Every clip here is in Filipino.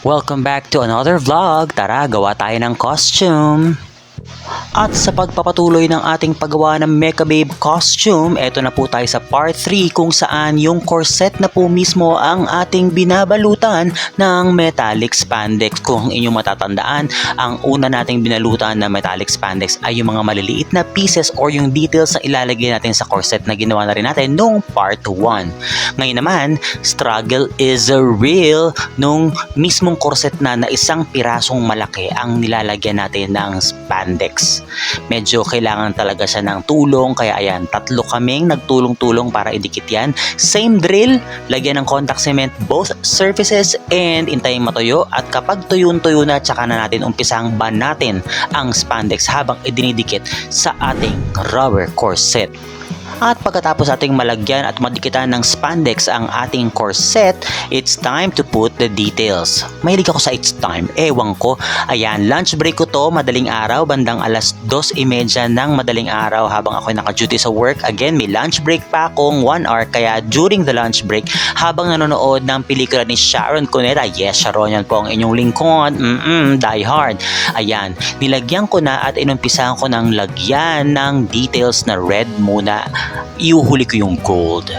Welcome back to another vlog. Tara, gawa tayo ng costume. At sa pagpapatuloy ng ating paggawa ng Mecha Babe costume, eto na po tayo sa part 3 kung saan yung corset na po mismo ang ating binabalutan ng metallic spandex. Kung inyong matatandaan, ang una nating binalutan na metallic spandex ay yung mga maliliit na pieces or yung details na ilalagay natin sa corset na ginawa na rin natin nung part 1. Ngayon naman, struggle is real nung mismong corset na isang pirasong malaki ang nilalagyan natin ng spandex. Medyo kailangan talaga siya ng tulong, kaya ayan, tatlo kaming nagtulong-tulong para idikit yan. Same drill, lagyan ng contact cement both surfaces and intayin matuyo, at kapag tuyo-tuyo na, tsaka na natin umpisang banatin ang spandex habang idinidikit sa ating rubber corset. At pagkatapos ating malagyan at madikitan ng spandex ang ating corset, it's time to put the details. Mahilig ako sa it's time, ewan ko. Ayan, lunch break ko to, madaling araw, bandang alas 2:30 ng madaling araw habang ako naka-duty sa work. Again, may lunch break pa akong 1 hour, kaya during the lunch break, habang nanonood ng pelikula ni Sharon Cuneta, yes, Sharon, yan po ang inyong lingkod, Die Hard. Ayan, nilagyan ko na at inumpisahan ko ng lagyan ng details na red muna. Iuhuli ko yung gold.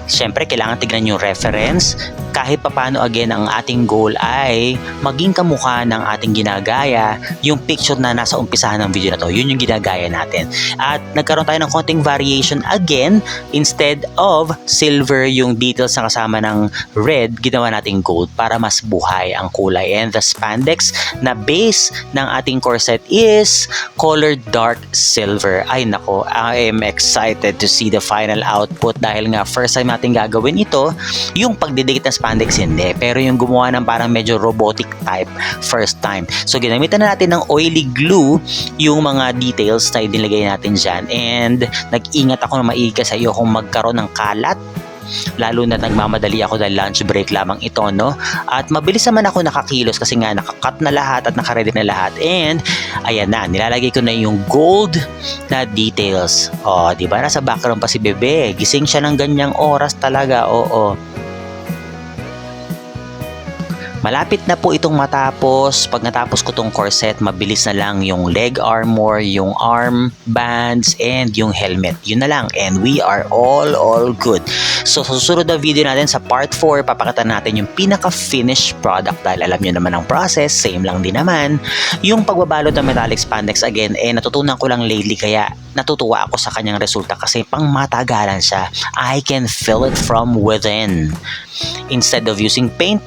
Siyempre, kailangan tignan yung reference. Kahit papano, again, ang ating goal ay maging kamukha ng ating ginagaya yung picture na nasa umpisahan ng video na to. Yun yung ginagaya natin. At nagkaroon tayo ng konting variation again. Instead of silver yung details na kasama ng red, ginawa nating gold para mas buhay ang kulay. And the spandex na base ng ating corset is colored dark silver. Ay nako, I am excited to see the final output dahil nga first time natin gagawin ito. Yung pagdidikit ng spandex hindi, pero yung gumawa ng parang medyo robotic type first time. So ginamitan na natin ng oily glue yung mga details na inilagay natin dyan, and nag-ingat ako na maigi sa iyo kung magkaroon ng kalat, lalo na nagmamadali ako dahil lunch break lamang ito, no? At mabilis naman ako nakakilos kasi nga nakakat na lahat at nakaready na lahat. And ayan na, nilalagay ko na yung gold na details. Oh, di ba? Nasa background pa si Bebe. Gising siya ng ganyang oras talaga. Oo. Malapit na po itong matapos. Pag natapos ko tong corset, mabilis na lang yung leg armor, yung arm bands, and yung helmet. Yun na lang. And we are all good. So, sa susunod na video natin sa part 4, papakita natin yung pinaka-finished product. Dahil alam nyo naman ang process, same lang din naman. Yung pagbabalot ng metallic spandex, again, natutunan ko lang lately, kaya natutuwa ako sa kanyang resulta kasi pang matagalan siya. I can feel it from within. Instead of using paint,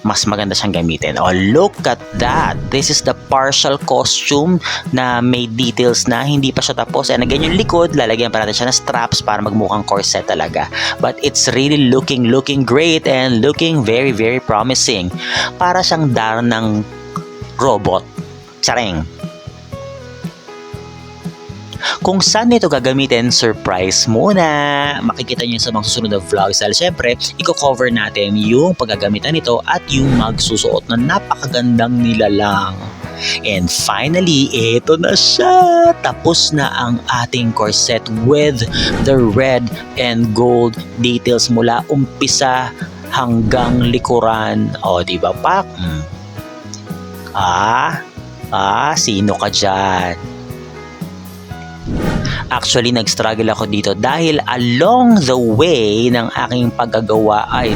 mas maganda siyang gamitin. Oh, look at that! This is the partial costume na may details na hindi pa siya tapos. And again, yung likod, lalagyan pa natin siya ng straps para magmukhang corset talaga. But it's really looking great and looking very promising. Para siyang daron ng robot. Tsareng! Kung saan nito gagamitin, surprise muna. Makikita nyo sa mga susunod na vlogs. Dahil syempre, i-cover natin yung paggagamitan nito at yung magsusuot na napakagandang nilalang. And finally, ito na siya. Tapos na ang ating corset with the red and gold details mula umpisa hanggang likuran. O, di ba, Pak? Sino ka dyan? Actually, nag-struggle ako dito dahil along the way ng aking paggagawa ay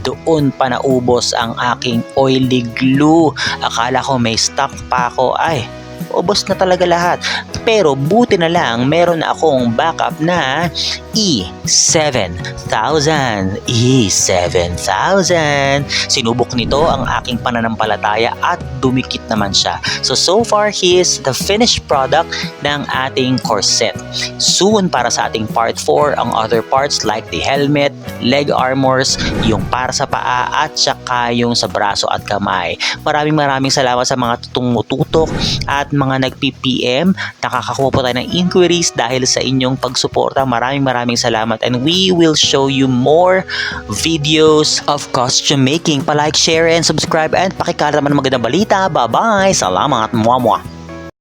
doon pa naubos ang aking oily glue. Akala ko may stock pa ako. Ay, ubos na talaga lahat. Pero buti na lang meron akong backup na E7000. Sinubok nito ang aking pananampalataya at dumikit naman siya. So far, here's the finished product ng ating corset. Soon, para sa ating part 4, ang other parts like the helmet, leg armors, yung para sa paa at saka yung sa braso at kamay. Maraming salamat sa mga tumututok at mga nag-PPM. Nakakakuha po tayo ng inquiries dahil sa inyong pagsuporta. Maraming salamat, and we will show you more videos of costume making. Pa-like, share, and subscribe, and pakikalat naman ng magandang balita. Bye-bye! Salamat! Mwah!